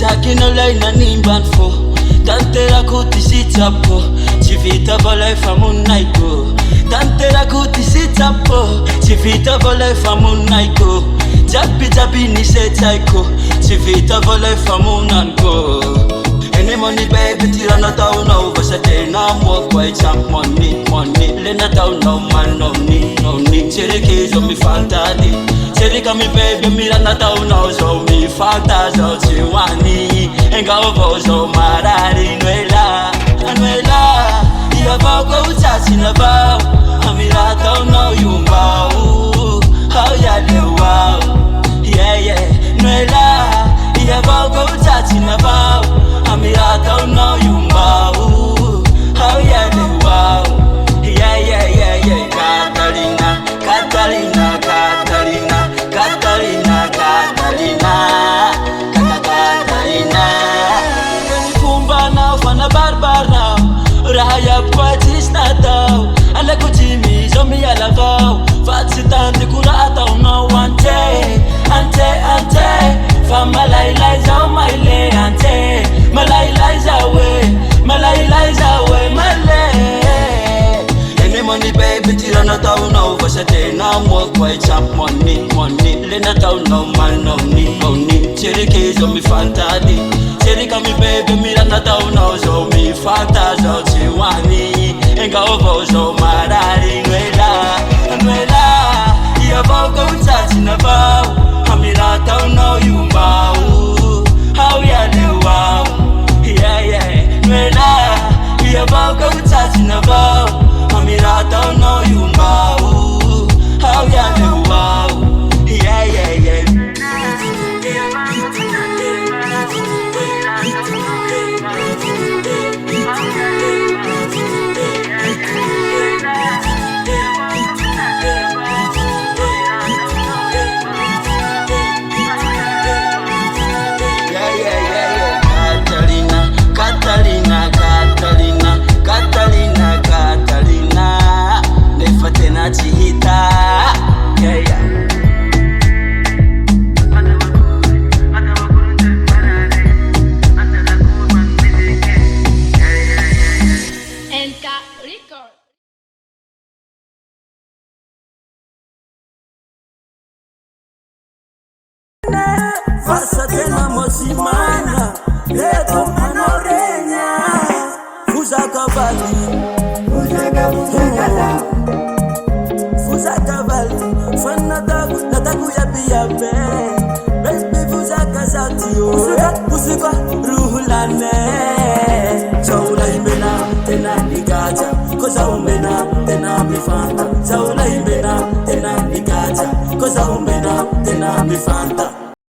Sakino lay na nimban fo Tantera kuti si tapo Chivita volay famunay ko Tantera kuti si tapo Chivita volay famunay ko Jabi jabi ni se taiko Chivita volay famunan ko Any money baby tira na tao na Basta day na mo kway champ money Le na tao na man no need Chere kizo mi fantadi Chere kami baby mira na tao na So mi fantazo chiwani Enga ovo so marari Nuela Ia vau kwa uchachi na vau Amira tao na yumbau How ya le wow Nuela Ia vau kwa uchachi na vau Amira tao na yumbau How ya le wow Catalina Kumba na fana barbar now Rahaya pwatis na daw Ala ko Jimmy zombie ala vau Fatsi tante kura ataw na Ante Fama lai zao maile ante Malai zawe male Any money baby tira na tao na Basta day na mo kway champ money Le na tao na man no need Chere kizo mi fantadi Chere kami baby mira na tao na So mi fantazo chiwani Enga ovo so marari Nuela Ia vau kwa uchachi na vau Amira tao na yumbau How ya le wow Nuela Ia vau kwa uchachi na vau Amira tao na yumbau How ya le wow Catalina Nefate na chihita Farsa tena mosimana Leto manorenya Fuza cavalli Fuza cavalli Fana nataku ya biyabe Baby fuza kazati Musika